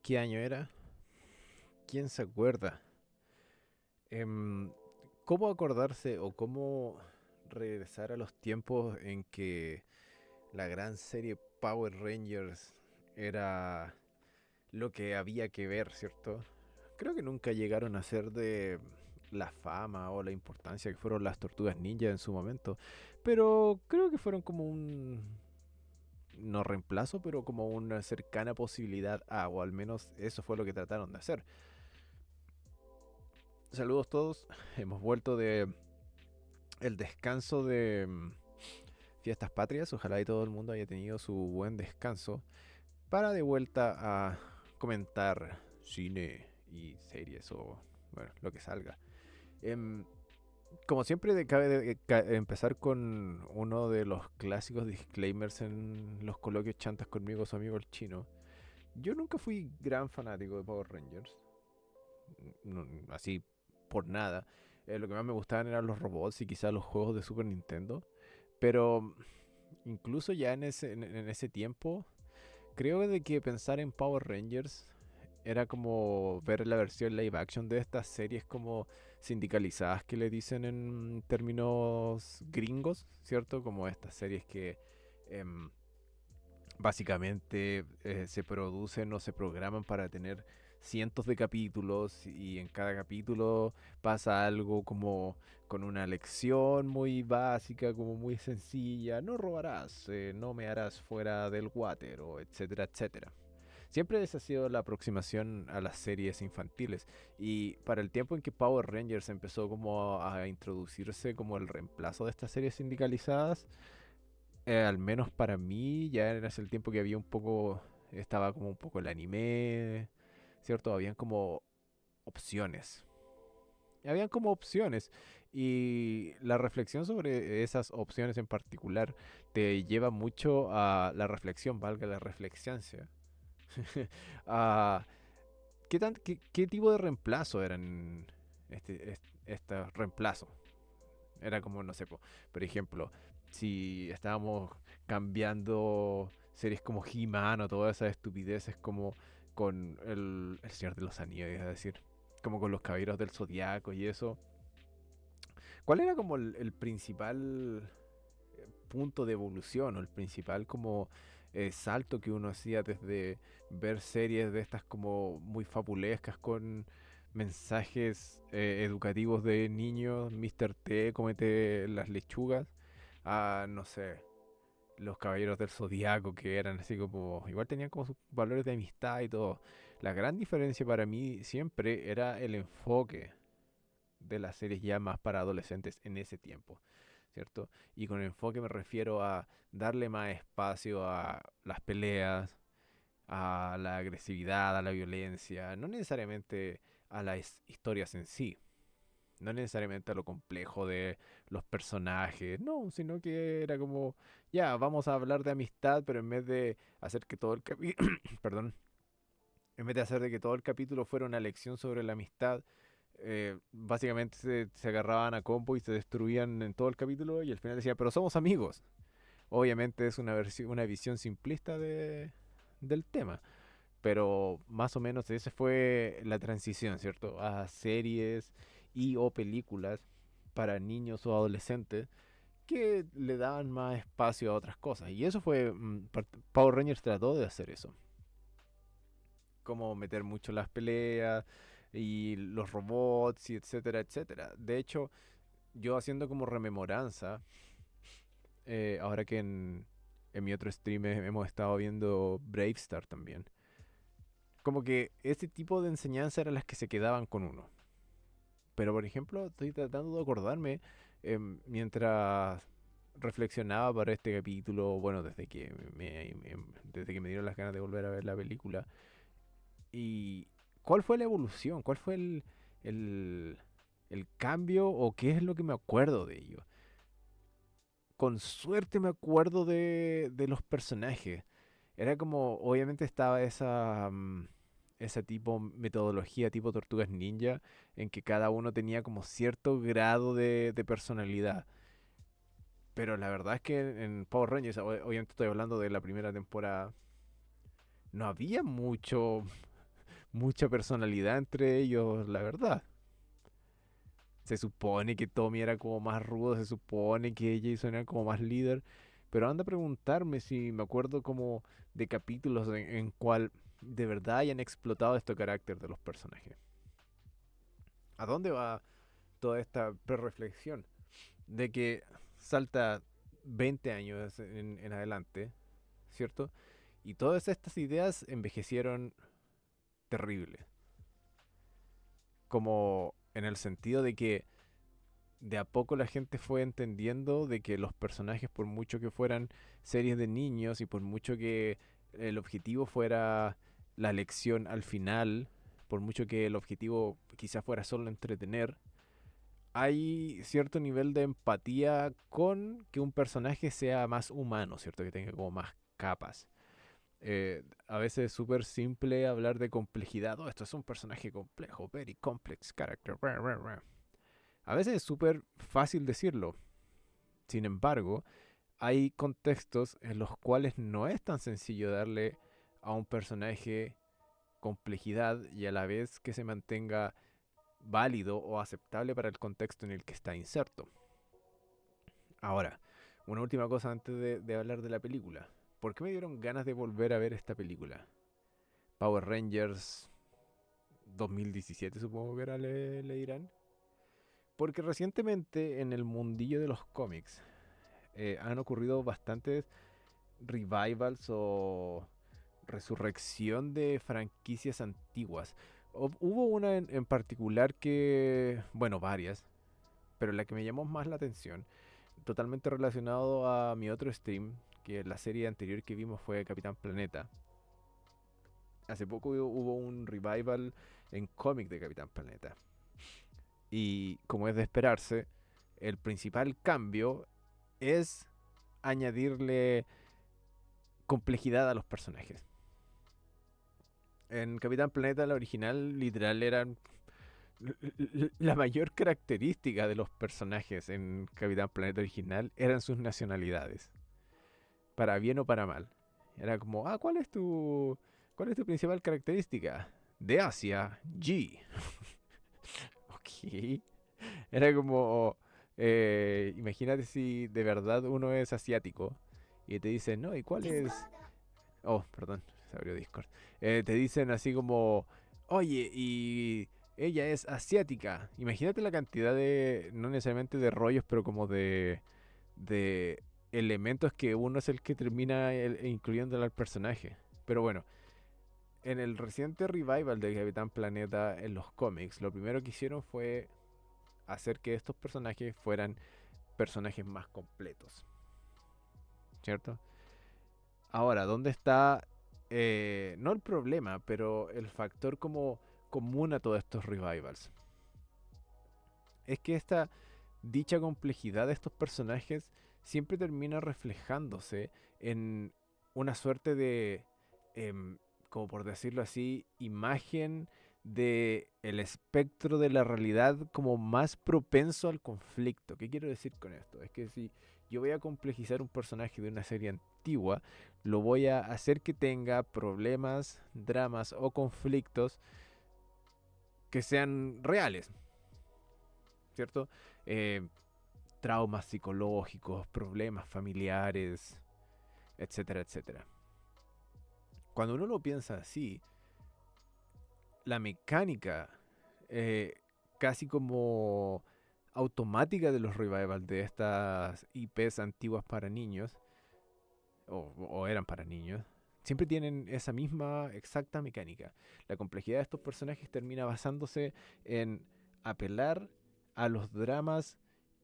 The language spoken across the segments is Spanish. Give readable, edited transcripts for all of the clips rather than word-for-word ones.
¿Qué año era? ¿Quién se acuerda? Em, ¿Cómo acordarse o cómo regresar a los tiempos en que la gran serie Power Rangers era lo que había que ver, ¿cierto? Creo que nunca llegaron a ser de la fama o la importancia que fueron las tortugas ninja en su momento, pero creo que fueron como un no reemplazo, pero como una cercana posibilidad a, o al menos eso fue lo que trataron de hacer. Saludos todos, hemos vuelto de el descanso de fiestas patrias, ojalá y todo el mundo haya tenido su buen descanso para de vuelta a comentar cine y series o bueno, lo que salga. Em, Como siempre, cabe empezar con uno de los clásicos disclaimers en los coloquios chantas conmigo, su amigo el chino. Yo nunca fui gran fanático de Power Rangers, así por nada. Lo que más me gustaban eran los robots y quizás los juegos de Super Nintendo. Pero incluso ya en ese tiempo, creo de que pensar en Power Rangers era como ver la versión live action de estas series como sindicalizadas que le dicen en términos gringos, ¿cierto? Como estas series que em, básicamente se producen o se programan para tener cientos de capítulos y en cada capítulo pasa algo como con una lección muy básica, como muy sencilla, no robarás, no me harás fuera del water o etcétera, etcétera. Siempre esa ha sido la aproximación a las series infantiles y para el tiempo en que Power Rangers empezó como a introducirse como el reemplazo de estas series sindicalizadas, al menos para mí, ya era el tiempo que había un poco, estaba como un poco el anime, ¿cierto? Habían como opciones. Habían como opciones y la reflexión sobre esas opciones en particular te lleva mucho a la reflexión, valga la reflexioncia. a qué tipo de reemplazo eran este reemplazo. Era como, no sé, por ejemplo, si estábamos cambiando series como He-Man o todas esas estupideces como con el Señor de los Anillos, es decir, como con los Caballeros del Zodiaco y eso. ¿Cuál era como el principal punto de evolución o el principal como salto que uno hacía desde ver series de estas como muy fabulescas con mensajes educativos de niños, Mr. T, comete las lechugas, a no sé, los caballeros del zodiaco que eran así como, igual tenían como sus valores de amistad y todo. La gran diferencia para mí siempre era el enfoque de las series ya más para adolescentes en ese tiempo, ¿cierto? Y con enfoque me refiero a darle más espacio a las peleas, a la agresividad, a la violencia, no necesariamente a las historias en sí, no necesariamente a lo complejo de los personajes, no, sino que era como, ya, vamos a hablar de amistad, pero en vez de hacer que todo el capítulo, perdón, en vez de hacer de que todo el capítulo fuera una lección sobre la amistad, básicamente se agarraban a combo y se destruían en todo el capítulo y al final decía, pero somos amigos. Obviamente es una visión simplista del tema, pero más o menos esa fue la transición, ¿cierto? A series y o películas para niños o adolescentes que le daban más espacio a otras cosas. Y eso fue, Power Rangers trató de hacer eso. Como meter mucho las peleas y los robots y etcétera, etcétera. De hecho, yo haciendo como rememoranza, ahora que en mi otro stream hemos estado viendo Brave Star también. Como que ese tipo de enseñanza eran las que se quedaban con uno. Pero por ejemplo, estoy tratando de acordarme mientras reflexionaba para este capítulo, bueno, desde que me dieron las ganas de volver a ver la película. ¿Y cuál fue la evolución? ¿Cuál fue el, el cambio o qué es lo que me acuerdo de ello? Con suerte me acuerdo de los personajes. Era como, obviamente estaba esa tipo metodología tipo Tortugas Ninja, en que cada uno tenía como cierto grado de personalidad. Pero la verdad es que en Power Rangers, obviamente estoy hablando de la primera temporada, no había mucho. mucha personalidad entre ellos, la verdad. Se supone que Tommy era como más rudo, se supone que Jason era como más líder, pero anda a preguntarme si me acuerdo como de capítulos en cual de verdad hayan explotado este carácter de los personajes. ¿A dónde va toda esta prereflexión? De que salta 20 años en adelante, ¿cierto? Y todas estas ideas envejecieron terrible. Como en el sentido de que de a poco la gente fue entendiendo de que los personajes, por mucho que fueran series de niños y por mucho que el objetivo fuera la lección al final, por mucho que el objetivo quizás fuera solo entretener, hay cierto nivel de empatía con que un personaje sea más humano, ¿cierto? Que tenga como más capas. A veces es súper simple hablar de complejidad. Oh, esto es un personaje complejo, very complex character. A veces es súper fácil decirlo. Sin embargo, hay contextos en los cuales no es tan sencillo darle a un personaje complejidad y a la vez que se mantenga válido o aceptable para el contexto en el que está inserto. Ahora, una última cosa antes de hablar de la película. ¿Por qué me dieron ganas de volver a ver esta película? Power Rangers 2017 supongo que era, le dirán. Porque recientemente en el mundillo de los cómics han ocurrido bastantes revivals o resurrección de franquicias antiguas. Hubo una en particular que, bueno, varias, pero la que me llamó más la atención, totalmente relacionado a mi otro stream, que la serie anterior que vimos fue Capitán Planeta. Hace poco hubo un revival en cómic de Capitán Planeta. Y como es de esperarse, el principal cambio es añadirle complejidad a los personajes. En Capitán Planeta, la original, literal, eran la mayor característica de los personajes en Capitán Planeta original eran sus nacionalidades, para bien o para mal. Era como, cuál es tu principal característica? De Asia, G. Ok. Era como, imagínate si de verdad uno es asiático y te dicen, no, ¿y cuál es? Oh, perdón, se abrió Discord. Te dicen así como, oye, y ella es asiática. Imagínate la cantidad de, no necesariamente de rollos, pero como de elementos que uno es el que termina incluyendo al personaje. Pero bueno, en el reciente revival de Capitán Planeta en los cómics, lo primero que hicieron fue hacer que estos personajes fueran personajes más completos. ¿Cierto? Ahora, ¿dónde está, no el problema, pero el factor como común a todos estos revivals? Es que esta dicha complejidad de estos personajes siempre termina reflejándose en una suerte de, em, como por decirlo así, imagen de el espectro de la realidad como más propenso al conflicto. ¿Qué quiero decir con esto? Es que si yo voy a complejizar un personaje de una serie antigua, lo voy a hacer que tenga problemas, dramas o conflictos que sean reales, ¿cierto? Eh, Traumas psicológicos, problemas familiares, etcétera, etcétera. Cuando uno lo piensa así, la mecánica eh, casi como automática de los revivals de estas IPs antiguas para niños, o eran para niños, siempre tienen esa misma exacta mecánica. La complejidad de estos personajes termina basándose en apelar a los dramas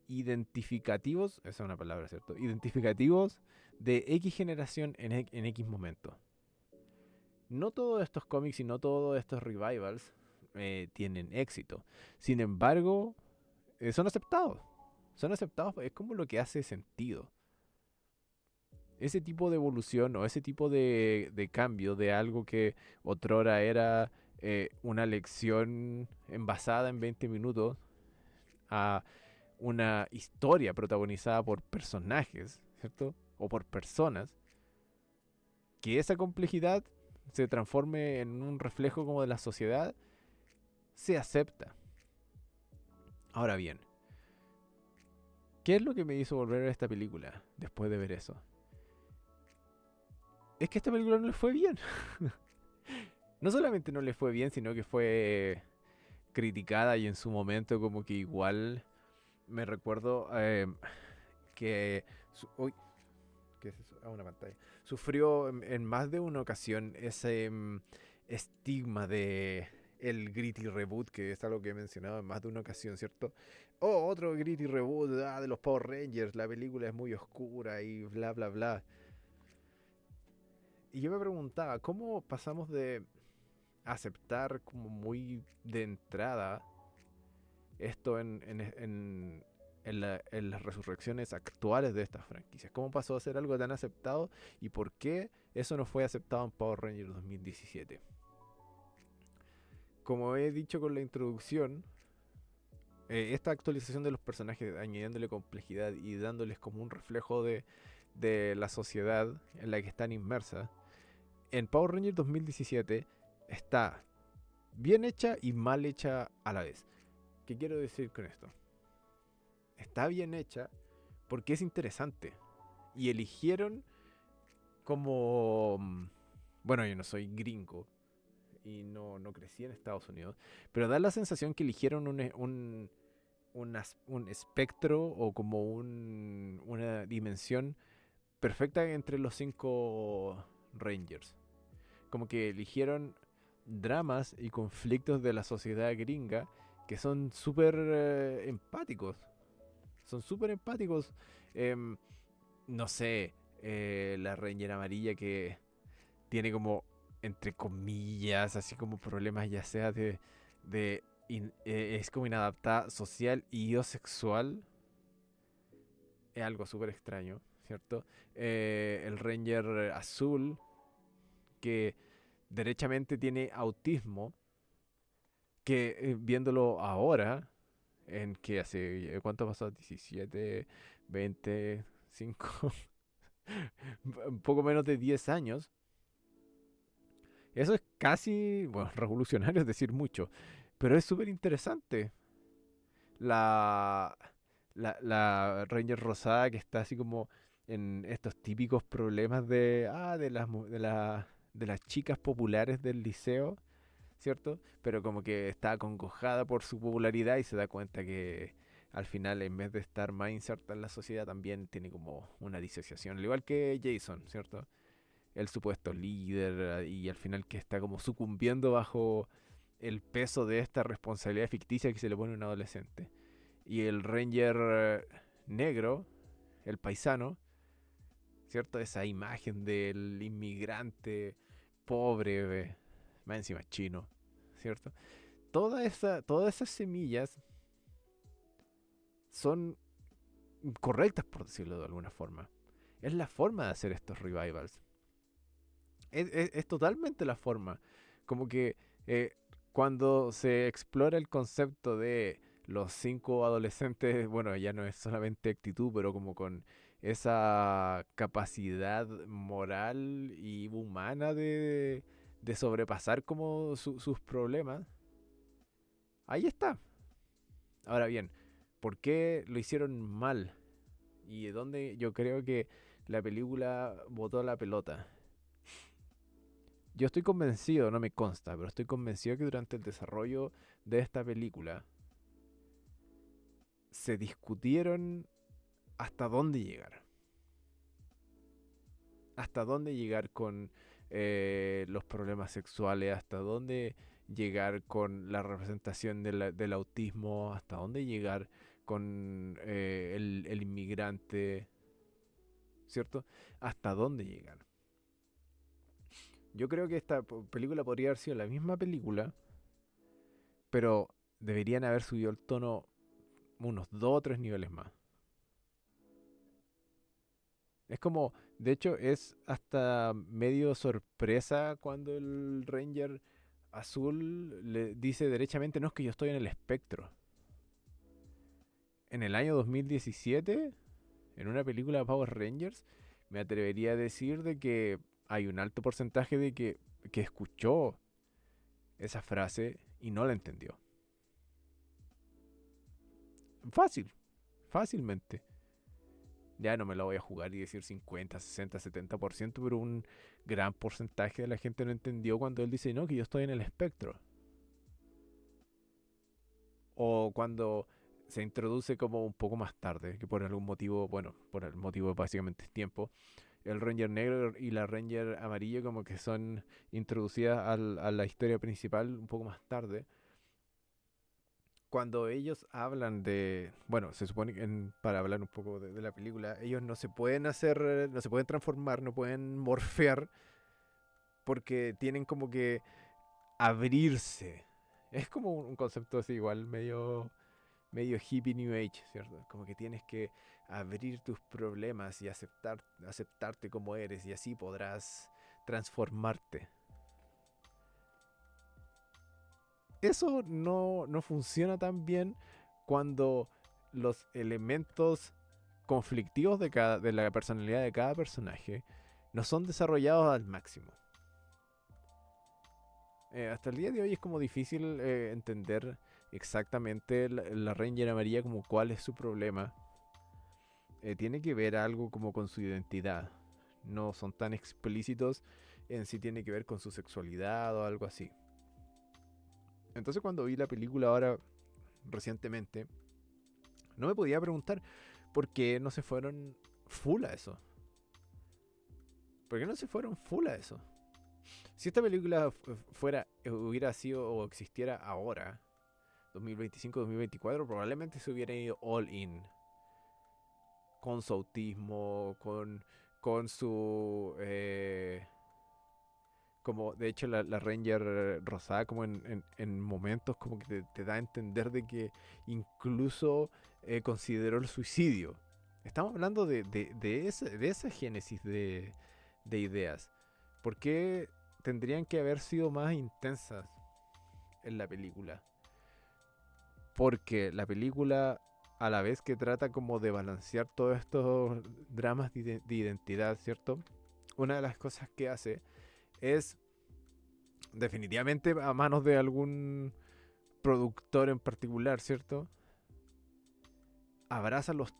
identificativos, esa es una palabra, ¿cierto? Identificativos de X generación en X momento. No todos estos cómics y no todos estos revivals tienen éxito. Sin embargo, son aceptados. Son aceptados, es como lo que hace sentido. Ese tipo de evolución o ese tipo de cambio de algo que otrora era una lección envasada en 20 minutos a una historia protagonizada por personajes, ¿cierto? O por personas, que esa complejidad se transforme en un reflejo como de la sociedad, se acepta. Ahora bien, ¿qué es lo que me hizo volver a ver esta película después de ver eso? Es que esta película no le fue bien. No solamente no le fue bien, sino que fue criticada y en su momento como que igual me recuerdo que... uy, ¿qué es eso? Ah, una pantalla. Sufrió en más de una ocasión ese estigma de el gritty reboot, que es algo que he mencionado en más de una ocasión, ¿cierto? Oh, otro gritty reboot de los Power Rangers, la película es muy oscura y bla, bla, bla. Y yo me preguntaba, ¿cómo pasamos de aceptar como muy de entrada esto en las resurrecciones actuales de estas franquicias? ¿Cómo pasó a ser algo tan aceptado y por qué eso no fue aceptado en Power Rangers 2017? Como he dicho con la introducción, esta actualización de los personajes, añadiéndole complejidad y dándoles como un reflejo de la sociedad en la que están inmersas, en Power Rangers 2017 está bien hecha y mal hecha a la vez. ¿Qué quiero decir con esto? Está bien hecha porque es interesante. Y eligieron como... Bueno, yo no soy gringo y no crecí en Estados Unidos, pero da la sensación que eligieron un espectro o como una dimensión perfecta entre los 5 Rangers. Como que eligieron dramas y conflictos de la sociedad gringa que son súper empáticos. Son súper empáticos. Em, no sé, la Ranger amarilla que tiene como, entre comillas, así como problemas ya sea es como inadaptada social y o sexual. Es algo súper extraño, ¿cierto? El Ranger azul que derechamente tiene autismo, que viéndolo ahora, en que hace, ¿cuánto pasó? 17, 20, 5, un poco menos de 10 años. Eso es casi, bueno, revolucionario es decir mucho, pero es súper interesante. La, la Ranger rosada que está así como en estos típicos problemas de las chicas populares del liceo, ¿cierto? Pero como que está acongojada por su popularidad y se da cuenta que al final, en vez de estar más inserta en la sociedad, también tiene como una disociación, al igual que Jason, ¿cierto? El supuesto líder y al final que está como sucumbiendo bajo el peso de esta responsabilidad ficticia que se le pone a un adolescente. Y el Ranger negro, el paisano, ¿cierto? Esa imagen del inmigrante pobre, más encima chino, ¿cierto? Todas esas semillas son correctas, por decirlo de alguna forma. Es la forma de hacer estos revivals. Es totalmente la forma. Como que cuando se explora el concepto de los 5 adolescentes, bueno, ya no es solamente actitud, pero como con esa capacidad moral y humana de sobrepasar como sus problemas, ahí está. Ahora bien, ¿por qué lo hicieron mal? ¿Y de dónde yo creo que la película botó la pelota? Yo estoy convencido, no me consta, pero estoy convencido que durante el desarrollo de esta película se discutieron hasta dónde llegar. Hasta dónde llegar con los problemas sexuales, hasta dónde llegar con la representación del autismo, hasta dónde llegar con el inmigrante, ¿cierto? Hasta dónde llegar. Yo creo que esta película podría haber sido la misma película, pero deberían haber subido el tono unos 2 o 3 niveles más. Es como, de hecho, es hasta medio sorpresa cuando el Ranger azul le dice derechamente, no, es que yo estoy en el espectro. En el año 2017, en una película de Power Rangers, me atrevería a decir de que hay un alto porcentaje de que que escuchó esa frase y no la entendió. Fácil, fácilmente. Ya no me la voy a jugar y decir 50, 60, 70%, pero un gran porcentaje de la gente no entendió cuando él dice, no, que yo estoy en el espectro. O cuando se introduce como un poco más tarde, que por algún motivo, bueno, por el motivo básicamente es tiempo, el Ranger negro y la Ranger amarillo como que son introducidas a la historia principal un poco más tarde. Cuando ellos hablan de, bueno, se supone que para hablar un poco de la película, ellos no se pueden hacer, no se pueden transformar, no pueden morfear, porque tienen como que abrirse. Es como un concepto así igual, medio hippie new age, ¿cierto? Como que tienes que abrir tus problemas y aceptarte como eres y así podrás transformarte. Eso no funciona tan bien cuando los elementos conflictivos de la personalidad de cada personaje no son desarrollados al máximo. Hasta el día de hoy es como difícil entender exactamente la Ranger amarilla como cuál es su problema. Tiene que ver algo como con su identidad. No son tan explícitos en si tiene que ver con su sexualidad o algo así. Entonces cuando vi la película ahora recientemente, no me podía preguntar por qué no se fueron full a eso. ¿Por qué no se fueron full a eso? Si esta película hubiera sido o existiera ahora, 2025-2024, probablemente se hubiera ido all in. Con su autismo, con su... como de hecho la Ranger rosada como en momentos como que te da a entender de que incluso consideró el suicidio. Estamos hablando de esa génesis de ideas. ¿Por qué tendrían que haber sido más intensas en la película? Porque la película, a la vez que trata como de balancear todos estos dramas de identidad, ¿cierto? Una de las cosas que hace es, definitivamente a manos de algún productor en particular, ¿cierto? Abraza los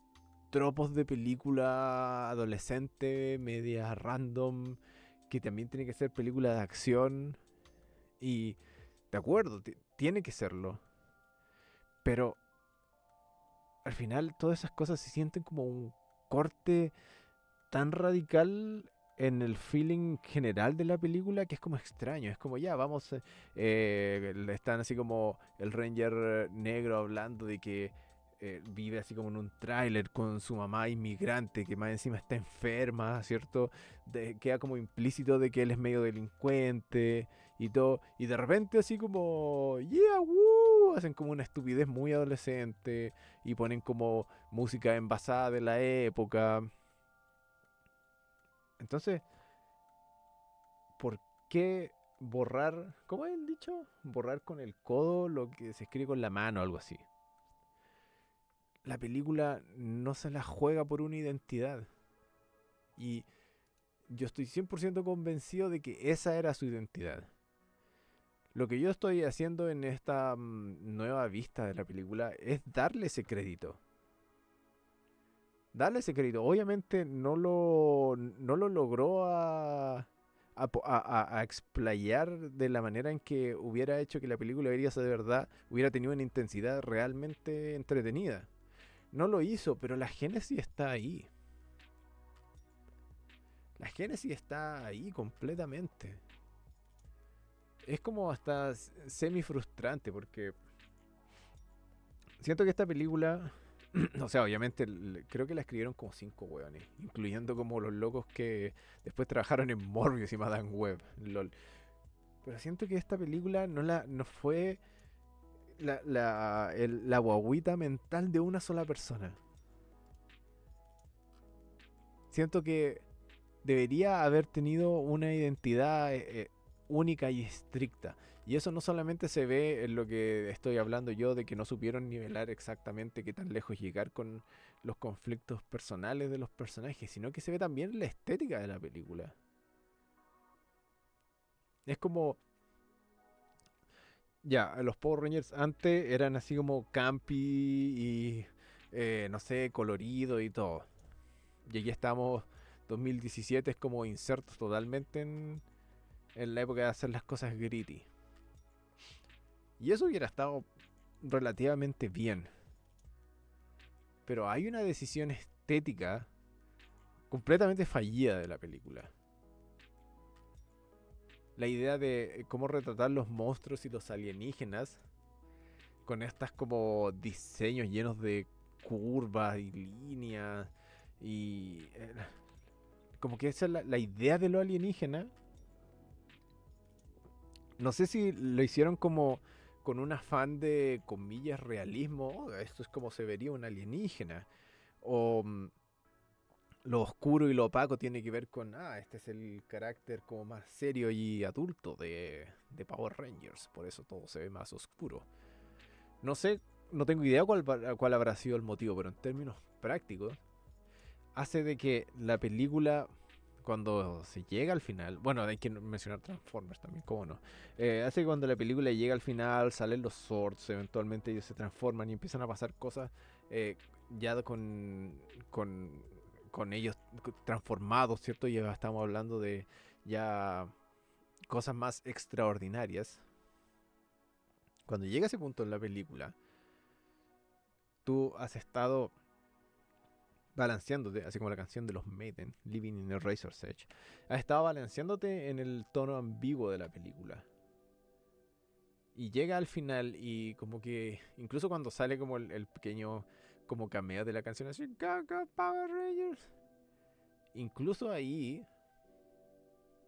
tropos de película adolescente, media random, que también tiene que ser película de acción. Y, de acuerdo, tiene que serlo. Pero al final todas esas cosas se sienten como un corte tan radical en el feeling general de la película que es como extraño. Es como ya, vamos, están así como el Ranger negro hablando de que vive así como en un tráiler con su mamá inmigrante que más encima está enferma, ¿cierto? Queda como implícito de que él es medio delincuente y todo. Y de repente así como, yeah, woo, hacen como una estupidez muy adolescente y ponen como música envasada de la época. Entonces, ¿por qué borrar, cómo es el dicho? Borrar con el codo lo que se escribe con la mano, algo así. La película no se la juega por una identidad. Y yo estoy 100% convencido de que esa era su identidad. Lo que yo estoy haciendo en esta nueva vista de la película es darle ese crédito. Darle ese crédito. Obviamente no lo logró a explayar de la manera en que hubiera hecho que la película hubiera sido de verdad, hubiera tenido una intensidad realmente entretenida. No lo hizo, pero la génesis está ahí. La génesis está ahí completamente. Es como hasta semi frustrante porque siento que esta película, o sea, obviamente creo que la escribieron como 5 hueones, incluyendo como los locos que después trabajaron en Morbius y Madame Web, lol. Pero siento que esta película no fue la guagüita mental de una sola persona. Siento que debería haber tenido una identidad única y estricta. Y eso no solamente se ve en lo que estoy hablando yo, de que no supieron nivelar exactamente qué tan lejos llegar con los conflictos personales de los personajes, sino que se ve también en la estética de la película. Es como, ya, los Power Rangers antes eran así como campi y, no sé, colorido y todo. Y aquí estamos, 2017 es como insertos totalmente en la época de hacer las cosas gritty. Y eso hubiera estado relativamente bien. Pero hay una decisión estética completamente fallida de la película. La idea de cómo retratar los monstruos y los alienígenas con estas como diseños llenos de curvas y líneas y como que esa es la idea de lo alienígena. No sé si lo hicieron como con un afán de, comillas, realismo. "Oh, esto es como se vería un alienígena". O lo oscuro y lo opaco tiene que ver con, este es el carácter como más serio y adulto de Power Rangers. Por eso todo se ve más oscuro. No sé, no tengo idea cuál habrá sido el motivo, pero en términos prácticos, hace de que la película, cuando se llega al final, bueno, hay que mencionar Transformers también, cómo no, hace que cuando la película llega al final, salen los swords, eventualmente ellos se transforman y empiezan a pasar cosas ya con, con ellos transformados, ¿cierto? Ya estamos hablando de ya cosas más extraordinarias. Cuando llega ese punto en la película, tú has estado balanceándote, así como la canción de los Maiden, Living in a Razor's Edge, has estado balanceándote en el tono ambiguo de la película. Y llega al final y como que, incluso cuando sale como el pequeño como cameo de la canción así, Gaga Power Rangers, incluso ahí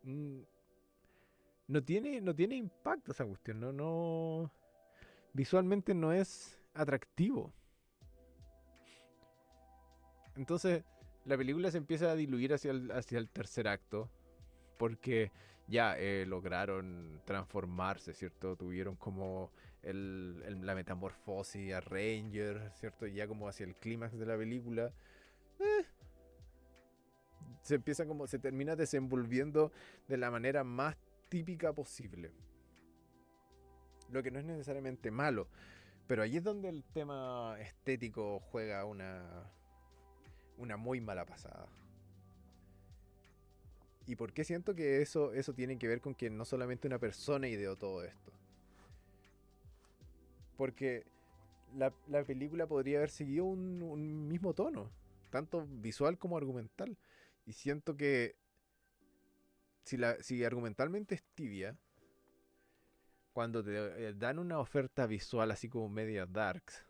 mm, no tiene impacto esa cuestión, visualmente no es atractivo. Entonces la película se empieza a diluir hacia el tercer acto, porque ya lograron transformarse, ¿cierto? Tuvieron como la metamorfosis a Ranger, ¿cierto? Y ya como hacia el clímax de la película, se termina desenvolviendo de la manera más típica posible. Lo que no es necesariamente malo, pero ahí es donde el tema estético juega una muy mala pasada. ¿Y por qué siento que eso tiene que ver con que no solamente una persona ideó todo esto? Porque la película podría haber seguido un mismo tono, tanto visual como argumental. Y siento que si argumentalmente es tibia, cuando te dan una oferta visual así como media darks,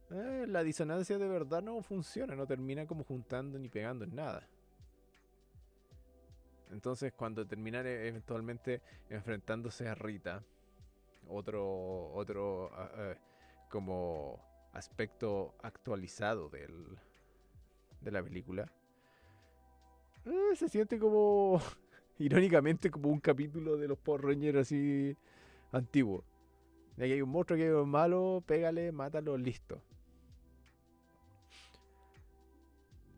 la disonancia de verdad no funciona, no termina como juntando ni pegando en nada. Entonces cuando terminan eventualmente enfrentándose a Rita, otro como aspecto actualizado de la película, se siente como, irónicamente, como un capítulo de los Power Rangers así antiguo. De aquí hay un monstruo, que hay un malo, pégale, mátalo, listo.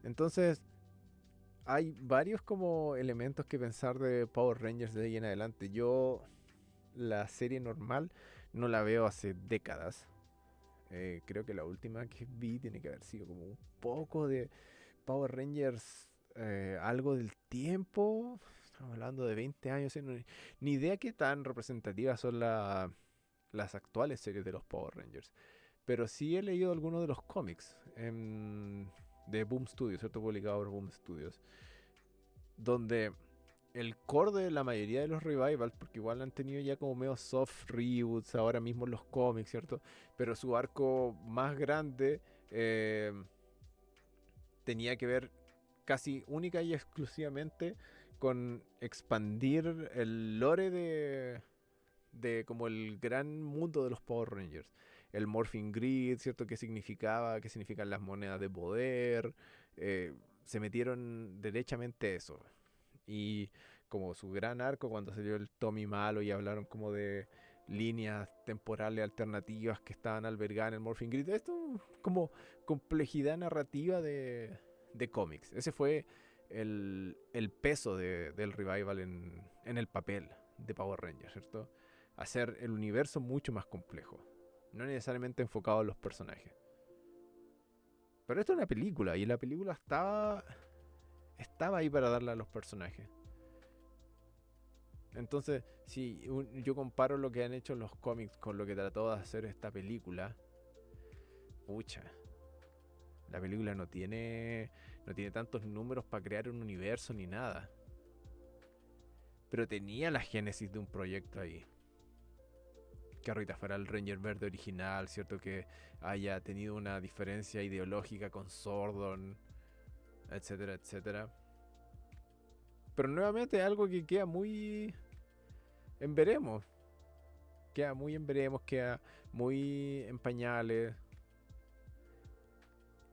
Entonces, hay varios como elementos que pensar de Power Rangers de ahí en adelante. Yo la serie normal no la veo hace décadas. Creo que la última que vi tiene que haber sido como un poco de Power Rangers, algo del tiempo. Estamos hablando de 20 años. Ni idea qué tan representativas son las actuales series de los Power Rangers. Pero sí he leído algunos de los cómics de Boom Studios, ¿cierto? Publicado por Boom Studios. Donde el core de la mayoría de los revivals, porque igual han tenido ya como medio soft reboots ahora mismo en los cómics, ¿cierto? Pero su arco más grande tenía que ver casi única y exclusivamente con expandir el lore de como el gran mundo de los Power Rangers. El Morphing Grid, ¿cierto? ¿Qué significaba? ¿Qué significan las monedas de poder? Se metieron derechamente eso. Y como su gran arco cuando salió el Tommy Malo y hablaron como de líneas temporales alternativas que estaban albergadas en el Morphing Grid. Esto como complejidad narrativa de cómics. Ese fue el peso del revival en el papel de Power Rangers, ¿cierto? Hacer el universo mucho más complejo, no necesariamente enfocado en los personajes. Pero esto es una película y la película estaba ahí para darle a los personajes. Entonces, si yo comparo lo que han hecho los cómics con lo que trató de hacer esta película, pucha, la película no tiene tantos números para crear un universo ni nada. Pero tenía la génesis de un proyecto ahí. Que ahorita fuera el Ranger Verde original, ¿cierto? Que haya tenido una diferencia ideológica con Zordon, etcétera, etcétera. Pero nuevamente algo que queda muy en veremos. Queda muy en veremos, queda muy en pañales.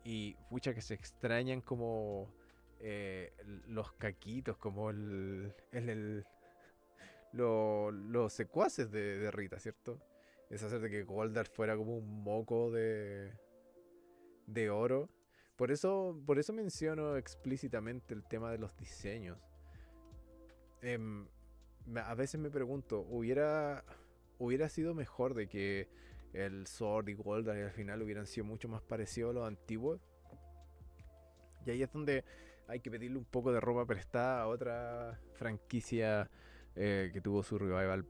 Y pucha que se extrañan como los caquitos, como los secuaces de Rita, ¿cierto? Es hacer de que Goldar fuera como un moco de oro. Por eso menciono explícitamente el tema de los diseños. Em, a veces me pregunto, ¿hubiera sido mejor de que el Sword y Goldar al final hubieran sido mucho más parecidos a los antiguos? Y ahí es donde hay que pedirle un poco de ropa prestada a otra franquicia que tuvo su revival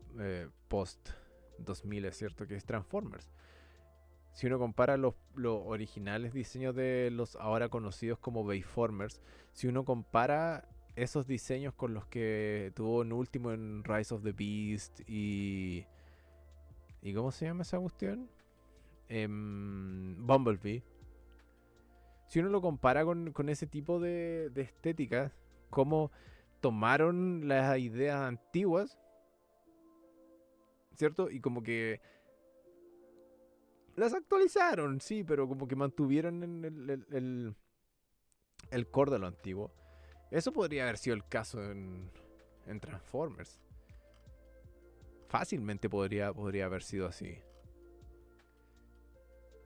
post 2000, es cierto, que es Transformers. Si uno compara los originales diseños de los ahora conocidos como Bayformers, si uno compara esos diseños con los que tuvo en último en Rise of the Beast ¿y cómo se llama esa cuestión? Bumblebee. Si uno lo compara con ese tipo de estética, cómo tomaron las ideas antiguas, ¿cierto? Y como que las actualizaron, sí, pero como que mantuvieron el core de lo antiguo. Eso podría haber sido el caso en Transformers. Fácilmente podría haber sido así.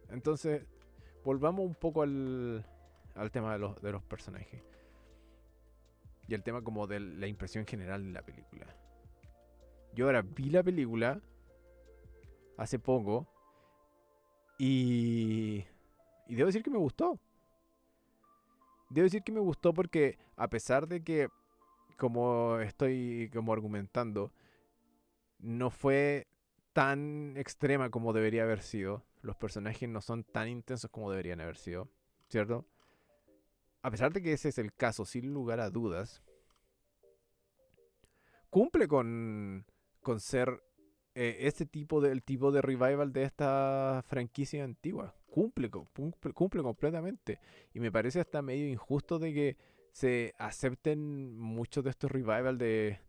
Entonces, volvamos un poco al tema de los personajes. Y el tema como de la impresión general de la película. Yo ahora vi la película hace poco y debo decir que me gustó. Debo decir que me gustó porque a pesar de que, como estoy como argumentando, no fue tan extrema como debería haber sido. Los personajes no son tan intensos como deberían haber sido, ¿cierto? A pesar de que ese es el caso, sin lugar a dudas, cumple con ser este el tipo de revival de esta franquicia antigua. Cumple completamente. Y me parece hasta medio injusto de que se acepten muchos de estos revival de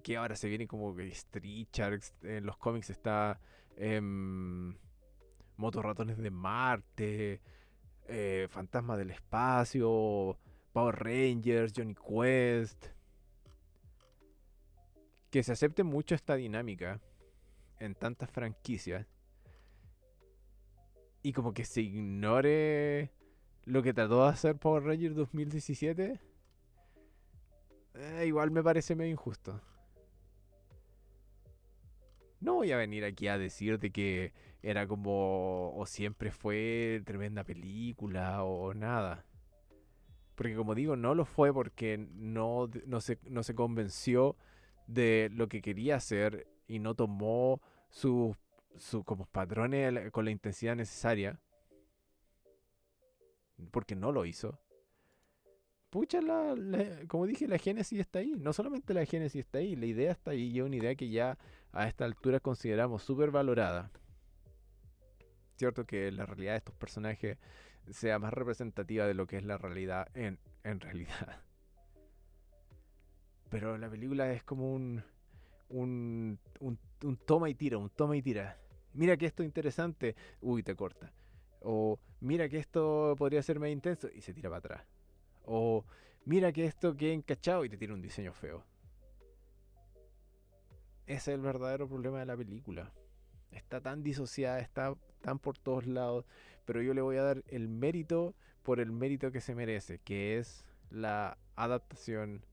que ahora se vienen como que Street Sharks. En los cómics está Motorratones de Marte, Fantasma del Espacio, Power Rangers, Johnny Quest. Que se acepte mucho esta dinámica en tantas franquicias y como que se ignore lo que trató de hacer Power Rangers 2017, igual me parece medio injusto. No voy a venir aquí a decirte que era como o siempre fue tremenda película o nada. Porque como digo, no lo fue porque no se convenció de lo que quería hacer y no tomó sus como patrones con la intensidad necesaria. Porque no lo hizo. Pucha, como dije, la génesis está ahí. No solamente la génesis está ahí, la idea está ahí. Y es una idea que ya a esta altura consideramos súper valorada. Cierto que la realidad de estos personajes sea más representativa de lo que es la realidad en realidad. Pero la película es como un toma y tira, un toma y tira. Mira que esto es interesante, uy, te corta. O mira que esto podría ser más intenso y se tira para atrás. O mira que esto queda encachado y te tira un diseño feo. Ese es el verdadero problema de la película. Está tan disociada, está tan por todos lados, pero yo le voy a dar el mérito por el mérito que se merece, que es la adaptación,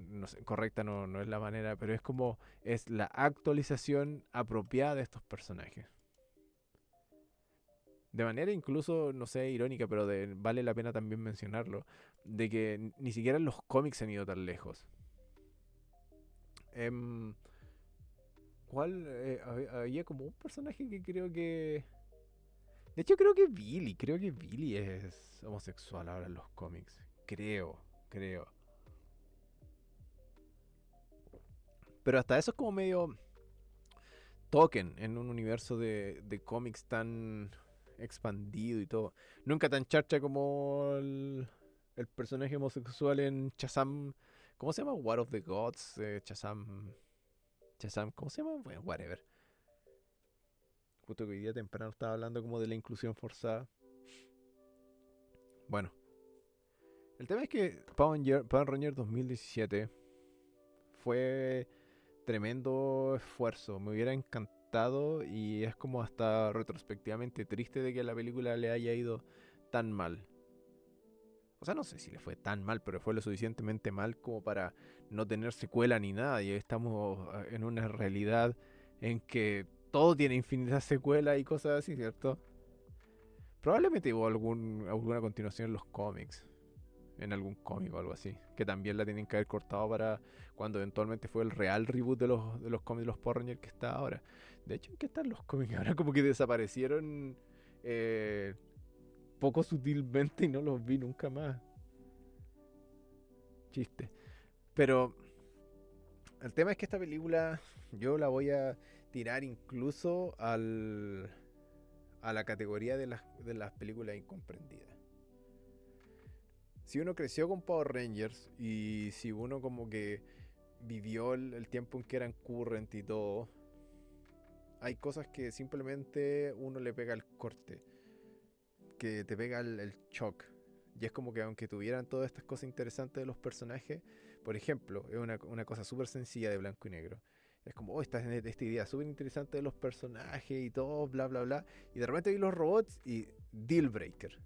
no sé, correcta no es la manera, pero es como es la actualización apropiada de estos personajes. De manera incluso, no sé, irónica, pero vale la pena también mencionarlo, de que ni siquiera los cómics han ido tan lejos. Em, ¿Cuál? Había como un personaje que creo que... De hecho, creo que Billy es homosexual ahora en los cómics. Creo. Pero hasta eso es como medio token en un universo de cómics tan expandido y todo. Nunca tan charcha como el personaje homosexual en Shazam. ¿Cómo se llama? War of the Gods. Shazam, ¿cómo se llama? Bueno, whatever. Justo que hoy día temprano estaba hablando como de la inclusión forzada. Bueno, el tema es que Power Rangers 2017 fue tremendo esfuerzo. Me hubiera encantado y es como hasta retrospectivamente triste de que la película le haya ido tan mal. O sea, no sé si le fue tan mal, pero fue lo suficientemente mal como para no tener secuela ni nada. Y estamos en una realidad en que todo tiene infinitas secuelas y cosas así, ¿cierto? Probablemente hubo alguna continuación en los cómics, en algún cómic o algo así, que también la tienen que haber cortado para cuando eventualmente fue el real reboot de los cómics de los Power Rangers que está ahora. De hecho, ¿en qué están los cómics? Ahora como que desaparecieron eh, poco sutilmente y no los vi nunca más. Chiste. Pero el tema es que esta película yo la voy a tirar incluso a la categoría de las películas incomprendidas. Si uno creció con Power Rangers y si uno como que vivió el tiempo en que eran current y todo, hay cosas que simplemente uno le pega el corte, que te pega el shock. Y es como que aunque tuvieran todas estas cosas interesantes de los personajes, por ejemplo, es una cosa súper sencilla de blanco y negro. Es como, oh, esta idea súper interesante de los personajes y todo, bla, bla, bla. Y de repente vi los robots y deal breaker.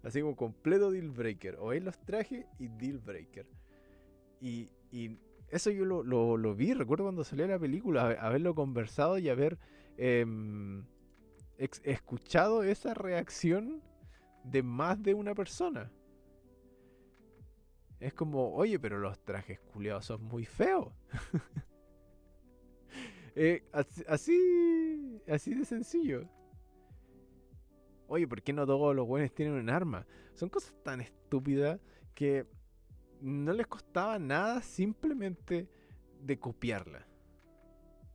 Así como completo deal breaker. O veis los trajes y deal breaker. Y eso yo lo vi, recuerdo cuando salió la película, haberlo conversado y haber em, escuchado esa reacción de más de una persona. Es como, oye, pero los trajes culiados son muy feos. Así de sencillo. Oye, ¿por qué no todos los buenos tienen un arma? Son cosas tan estúpidas que no les costaba nada simplemente de copiarla.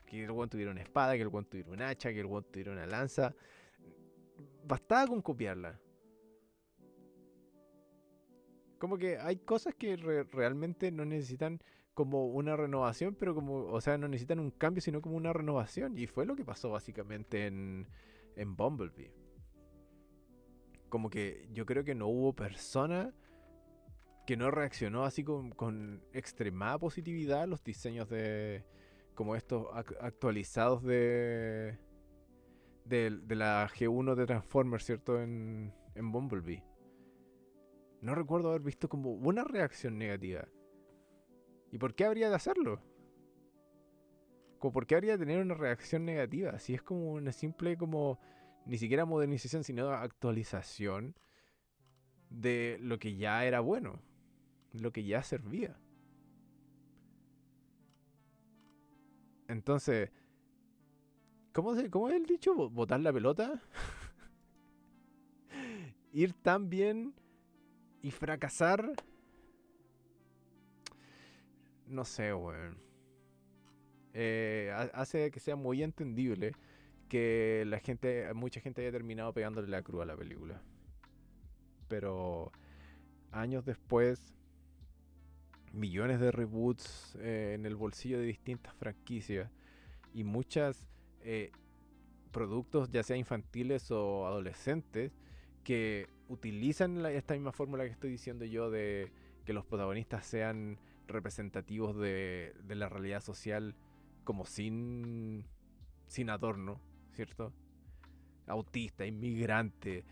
Que el weón tuviera una espada, que el weón tuviera un hacha, que el weón tuviera una lanza. Bastaba con copiarla. Como que hay cosas que realmente no necesitan como una renovación, pero como, o sea, no necesitan un cambio, sino como una renovación. Y fue lo que pasó básicamente en Bumblebee. Como que yo creo que no hubo persona que no reaccionó así con extremada positividad a los diseños de como estos actualizados de la G1 de Transformers, ¿cierto? En Bumblebee. No recuerdo haber visto como una reacción negativa. ¿Y por qué habría de hacerlo? Como por qué habría de tener una reacción negativa. Si es como una simple como ni siquiera modernización, sino actualización de lo que ya era bueno, lo que ya servía. Entonces, ¿cómo es el dicho? ¿Botar la pelota? Ir tan bien y fracasar. No sé, weón. Hace que sea muy entendible que mucha gente haya terminado pegándole la cruz a la película. Pero años después, millones de reboots en el bolsillo de distintas franquicias y muchos productos, ya sea infantiles o adolescentes, que utilizan esta misma fórmula que estoy diciendo yo de que los protagonistas sean representativos de la realidad social como sin adorno, ¿cierto? Autista, inmigrante,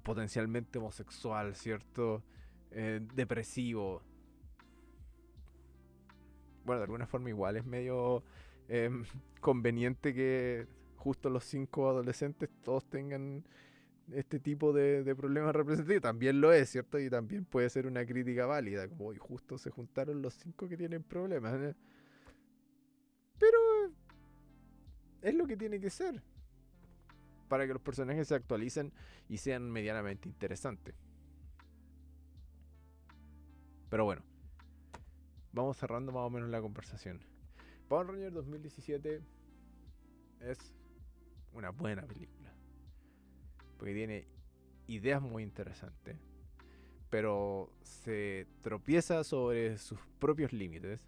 potencialmente homosexual, ¿cierto? Depresivo. Bueno, de alguna forma igual es medio conveniente que justo los 5 adolescentes todos tengan este tipo de problemas representativos. También lo es, ¿cierto? Y también puede ser una crítica válida, como hoy justo se juntaron los 5 que tienen problemas. Pero es lo que tiene que ser para que los personajes se actualicen y sean medianamente interesantes. Pero bueno, vamos cerrando más o menos la conversación. Power Rangers 2017 es una buena película, porque tiene ideas muy interesantes, pero se tropieza sobre sus propios límites,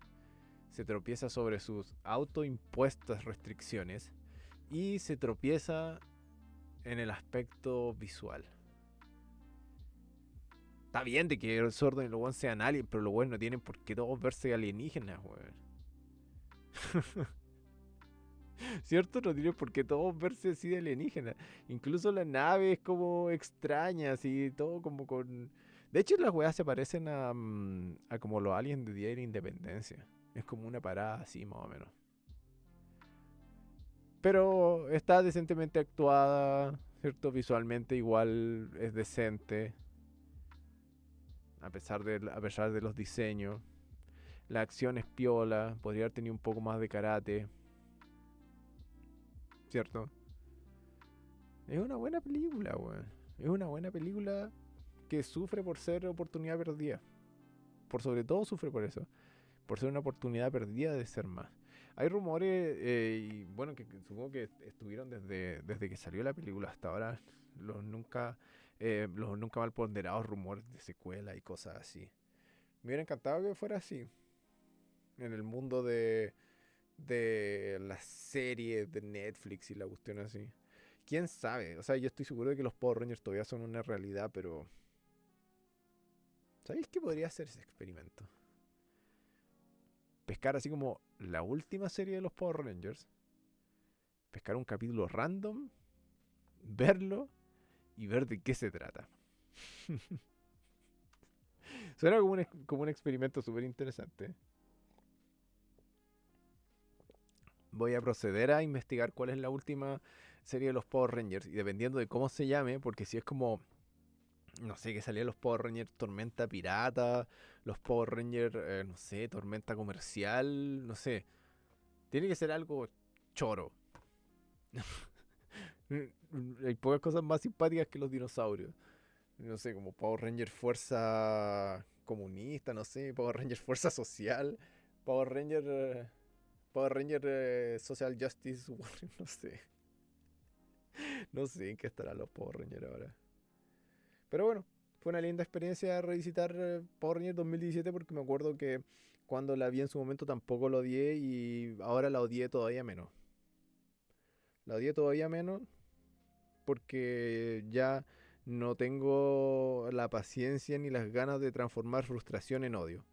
se tropieza sobre sus autoimpuestas restricciones y se tropieza en el aspecto visual. Está bien de que el Zordon y los One sean aliens, pero los One no tienen por qué todos verse alienígenas, weón. ¿Cierto? No tienen por qué todos verse así de alienígenas. Incluso la nave es como extraña, así, todo como con... De hecho, las weas se parecen a como los aliens de Día de la Independencia. Es como una parada así, más o menos. Pero está decentemente actuada, ¿cierto? Visualmente igual es decente, a pesar de los diseños. La acción es piola, podría haber tenido un poco más de karate, ¿cierto? Es una buena película, weón. Es una buena película que sufre por ser oportunidad perdida. Por sobre todo sufre por eso. Por ser una oportunidad perdida de ser más. Hay rumores, y bueno, que supongo que estuvieron desde que salió la película hasta ahora, los nunca mal ponderados rumores de secuela y cosas así. Me hubiera encantado que fuera así. En el mundo de las series de Netflix y la cuestión así. ¿Quién sabe? O sea, yo estoy seguro de que los Power Rangers todavía son una realidad, pero... ¿Sabéis qué podría hacer ese experimento? Pescar así como la última serie de los Power Rangers, pescar un capítulo random, verlo y ver de qué se trata. Suena como un experimento súper interesante. Voy a proceder a investigar cuál es la última serie de los Power Rangers y dependiendo de cómo se llame, porque si es como, no sé, que salían los Power Rangers Tormenta Pirata, los Power Rangers, no sé, Tormenta Comercial, no sé. Tiene que ser algo choro. Hay pocas cosas más simpáticas que los dinosaurios. No sé, como Power Ranger Fuerza Comunista, no sé, Power Ranger Fuerza Social, Power Ranger, Power Ranger Social Justice Warrior, no sé. No sé en qué estarán los Power Rangers ahora. Pero bueno, fue una linda experiencia revisitar Power Rangers 2017 porque me acuerdo que cuando la vi en su momento tampoco lo odié y ahora la odié todavía menos. La odié todavía menos porque ya no tengo la paciencia ni las ganas de transformar frustración en odio.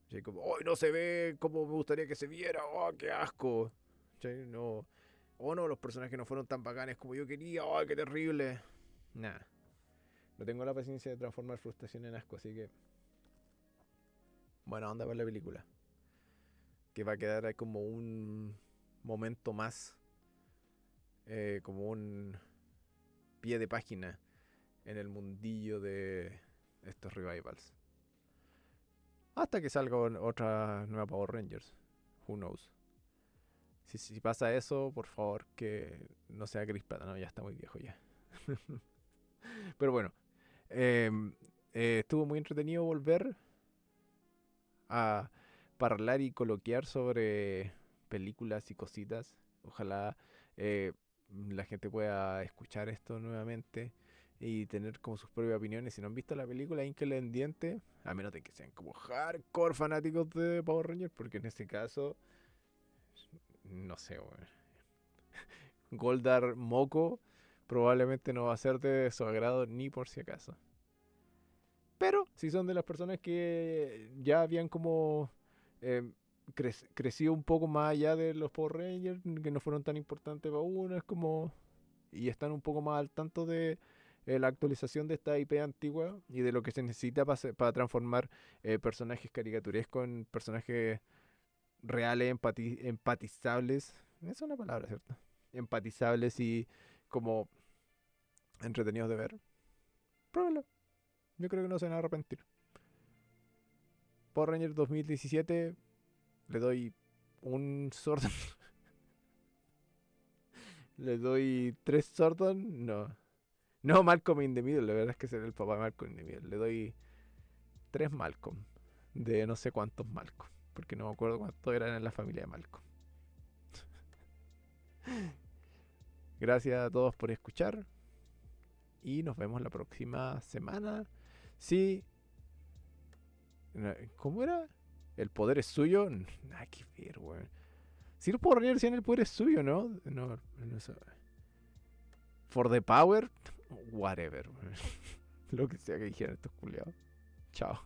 Así como, ¡ay, no se ve como me gustaría que se viera! ¡Oh, qué asco! ¿Sí? No. Oh, no, los personajes no fueron tan bacanes como yo quería. ¡Oh, qué terrible! Nah. No tengo la paciencia de transformar frustración en asco, así que... Buena onda ver la película. Que va a quedar ahí como un momento más. Como un pie de página en el mundillo de estos revivals. Hasta que salga otra nueva Power Rangers. Who knows. Si pasa eso, por favor, que no sea Chris Pratt. No, ya está muy viejo ya. Pero bueno. em, estuvo muy entretenido volver a hablar y coloquear sobre películas y cositas. Ojalá eh, la gente pueda escuchar esto nuevamente y tener como sus propias opiniones. Si no han visto la película, ínquenle en diente, a menos de que sean como hardcore fanáticos de Power Rangers, porque en este caso, no sé, bueno, Goldar Moco probablemente no va a ser de su agrado ni por si acaso. Pero si son de las personas que ya habían como eh, crecido un poco más allá de los Power Rangers, que no fueron tan importantes para uno, es como... Y están un poco más al tanto la actualización de esta IP antigua y de lo que se necesita para transformar personajes caricaturescos en personajes reales, empatizables. Esa es una palabra, ¿cierto? Empatizables y como entretenidos de ver. Pruébalo. Yo creo que no se van a arrepentir. Power Rangers 2017 le doy un Zordon. Le doy 3 Zordon. No. No, Malcolm in the Middle. La verdad es que será el papá de Malcolm in the Middle. Le doy 3 Malcolm. De no sé cuántos Malcolm. Porque no me acuerdo cuántos eran en la familia de Malcolm. Gracias a todos por escuchar. Y nos vemos la próxima semana. Sí. ¿Cómo era? ¿El poder es suyo? Nada que ver, weón. Si no puedo reír, si el poder es suyo, ¿no? No, eso. For the power, whatever, weón. Lo que sea que dijeran estos culiados. Chao.